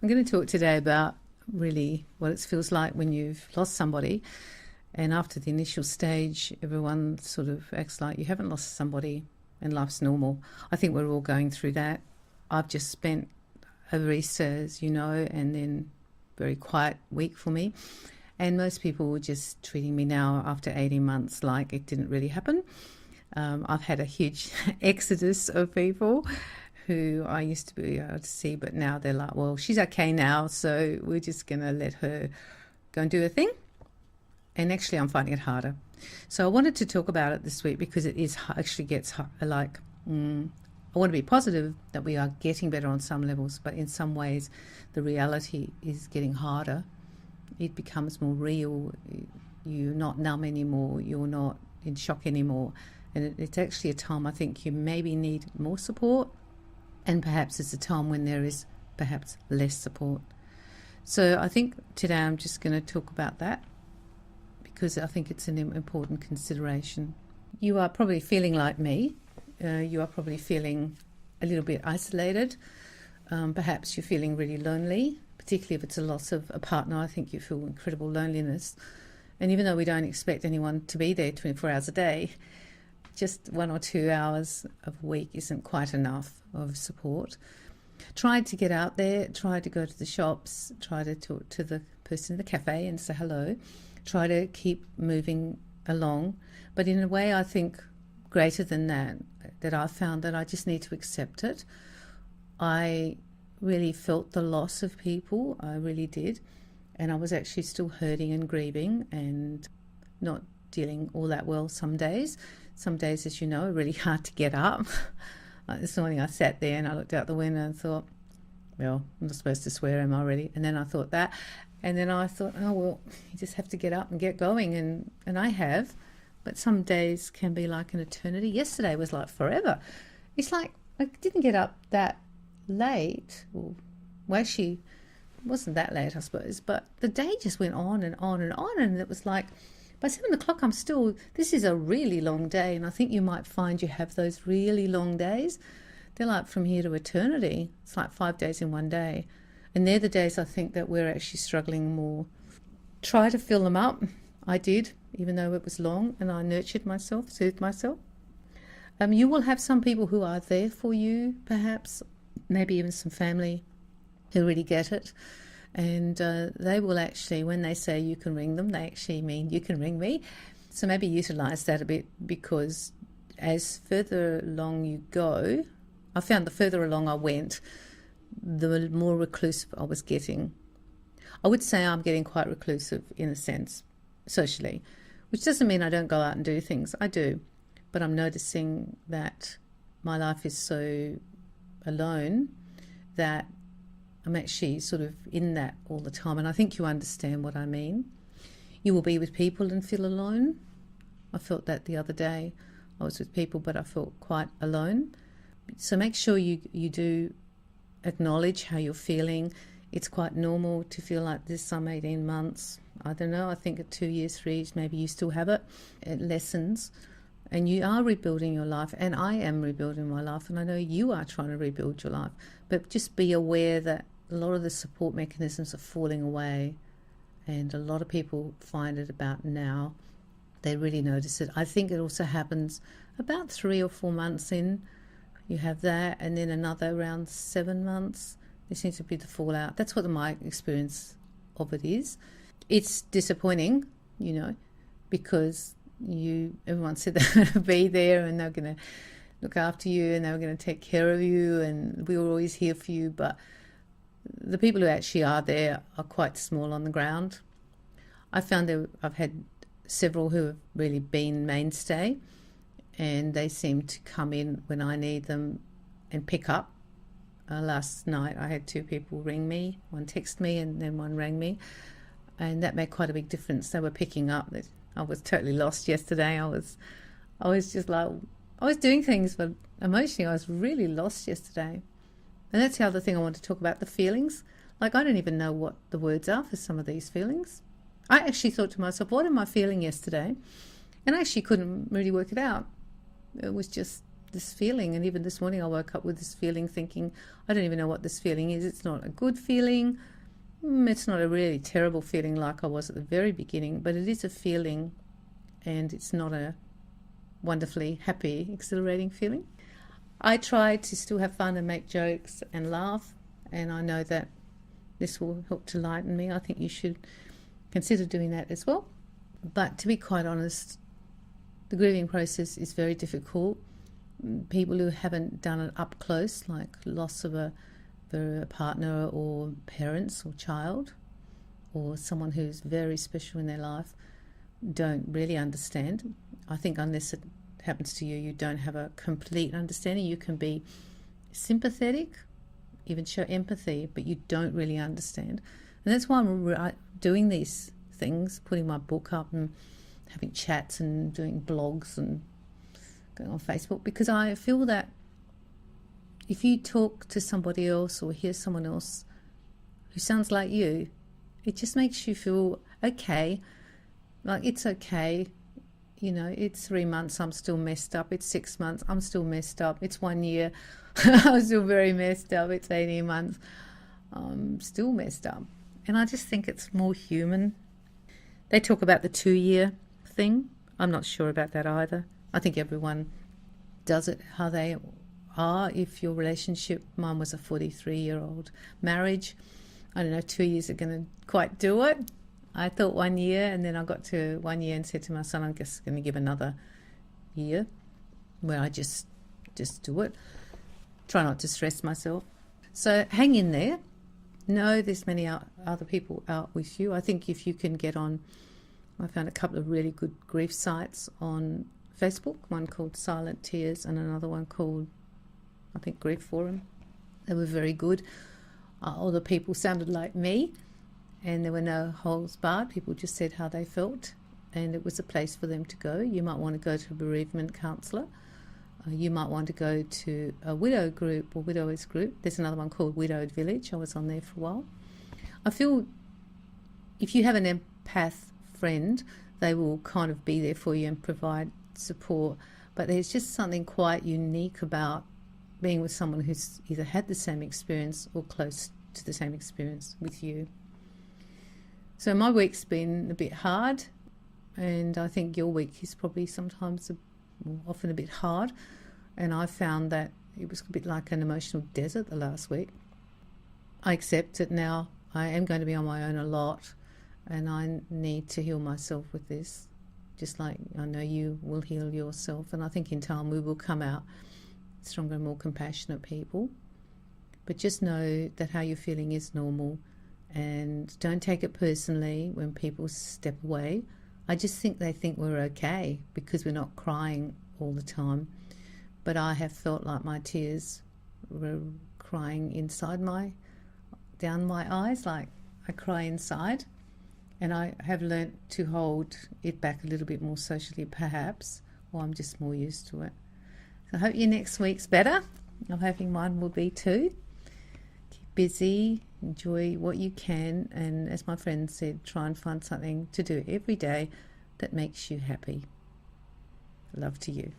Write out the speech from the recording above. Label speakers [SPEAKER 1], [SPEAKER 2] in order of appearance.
[SPEAKER 1] I'm going to talk today about really what it feels like when you've lost somebody. And after the initial stage, everyone sort of acts like you haven't lost somebody and life's normal. I think we're all going through that. I've just spent over Easter, as you know, and then very quiet week for me. And most people were just treating me now after 18 months like it didn't really happen. I've had a huge exodus of people who I used to be able to see, but now they're like, well, she's okay now, so we're just going to let her go and do her thing. And actually, I'm finding it harder. So I wanted to talk about it this week because it is actually gets like, I want to be positive that we are getting better on some levels, but in some ways, the reality is getting harder. It becomes more real. You're not numb anymore. You're not in shock anymore. And it's actually a time I think you maybe need more support. And perhaps it's a time when there is perhaps less support. So I think today I'm just going to talk about that because I think it's an important consideration. You are probably feeling like me. You are probably feeling a little bit isolated. Perhaps you're feeling really lonely, particularly if it's a loss of a partner. I think you feel incredible loneliness. And even though we don't expect anyone to be there 24 hours a day, just 1 or 2 hours a week isn't quite enough of support. Try to get out there, try to go to the shops, try to talk to the person in the cafe and say hello, try to keep moving along. But in a way, I think greater than that I found that I just need to accept it. I really felt the loss of people, I really did. And I was actually still hurting and grieving and not dealing all that well some days. Some days, as you know, are really hard to get up. Like this morning I sat there and I looked out the window and thought, well, I'm not supposed to swear, am I really? And then I thought that. And then I thought, oh, well, you just have to get up and get going. And I have. But some days can be like an eternity. Yesterday was like forever. It's like I didn't get up that late. Well, actually, it wasn't that late, I suppose. But the day just went on and on and on. And it was like, by 7 o'clock, this is a really long day. And I think you might find you have those really long days. They're like from here to eternity. It's like 5 days in one day. And they're the days I think that we're actually struggling more. Try to fill them up. I did, even though it was long, and I nurtured myself, soothed myself. You will have some people who are there for you, perhaps, maybe even some family who really get it. And they will actually, when they say you can ring them, they actually mean you can ring me. So maybe utilise that a bit, because as further along you go, I found the further along I went, the more reclusive I was getting. I would say I'm getting quite reclusive in a sense, socially, which doesn't mean I don't go out and do things. I do. But I'm noticing that my life is so alone that I'm actually sort of in that all the time. And I think you understand what I mean. You will be with people and feel alone. I felt that the other day. I was with people, but I felt quite alone. So make sure you do acknowledge how you're feeling. It's quite normal to feel like this some 18 months. I don't know, I think at 2 years, 3 years, maybe you still have it. It lessens. And you are rebuilding your life, and I am rebuilding my life, and I know you are trying to rebuild your life. But just be aware that a lot of the support mechanisms are falling away, and a lot of people find it about now. They really notice it. I think it also happens about 3 or 4 months in. You have that, and then another around 7 months. There seems to be the fallout. That's what my experience of it is. It's disappointing, because everyone said they're going to be there and they're going to look after you and they were going to take care of you and we were always here for you. But the people who actually are there are quite small on the ground. I found that I've had several who have really been mainstay, and they seem to come in when I need them and pick up. Last night I had 2 people ring me, one text me and then one rang me, and that made quite a big difference. They were picking up. I was totally lost yesterday. I was just like, I was doing things, but emotionally I was really lost yesterday. And that's the other thing I want to talk about, the feelings. Like, I don't even know what the words are for some of these feelings. I actually thought to myself, what am I feeling yesterday? And I actually couldn't really work it out. It was just this feeling. And even this morning I woke up with this feeling, thinking, I don't even know what this feeling is. It's not a good feeling. It's not a really terrible feeling like I was at the very beginning, but it is a feeling, and it's not a wonderfully happy, exhilarating feeling. I try to still have fun and make jokes and laugh, and I know that this will help to lighten me. I think you should consider doing that as well. But to be quite honest, the grieving process is very difficult. People who haven't done it up close, like loss of a partner or parents or child or someone who's very special in their life, don't really understand. I think unless it happens to you, you don't have a complete understanding. You can be sympathetic, even show empathy, but you don't really understand. And that's why I'm doing these things, putting my book up and having chats and doing blogs and going on Facebook, because I feel that if you talk to somebody else or hear someone else who sounds like you, it just makes you feel okay. Like, it's okay. You know, it's 3 months, I'm still messed up. It's 6 months, I'm still messed up. It's 1 year, I'm still very messed up. It's 18 months, I'm still messed up. And I just think it's more human. They talk about the 2-year thing. I'm not sure about that either. I think everyone does it how they are. If your relationship, mine was a 43-year-old marriage, I don't know, 2 years are going to quite do it. I thought 1 year, and then I got to 1 year and said to my son, I'm just going to give another year where I just do it. Try not to stress myself. So hang in there. Know there's many other people out with you. I think if you can get on, I found a couple of really good grief sites on Facebook, one called Silent Tears and another one called, I think, Grief Forum. They were very good. All the people sounded like me, and there were no holes barred. People just said how they felt, and it was a place for them to go. You might want to go to a bereavement counsellor. You might want to go to a widow group or widowers group. There's another one called Widowed Village. I was on there for a while. I feel if you have an empath friend, they will kind of be there for you and provide support. But there's just something quite unique about being with someone who's either had the same experience or close to the same experience with you. So my week's been a bit hard, and I think your week is probably sometimes often a bit hard, and I found that it was a bit like an emotional desert the last week. I accept it now. I am going to be on my own a lot, and I need to heal myself with this, just like I know you will heal yourself. And I think in time we will come out stronger and more compassionate people. But just know that how you're feeling is normal, and don't take it personally when people step away. I just think they think we're okay because we're not crying all the time. But I have felt like my tears were crying down my eyes, like I cry inside. And I have learnt to hold it back a little bit more socially, perhaps, or I'm just more used to it. So I hope your next week's better. I'm hoping mine will be too. Keep busy, enjoy what you can, and as my friend said, try and find something to do every day that makes you happy. Love to you.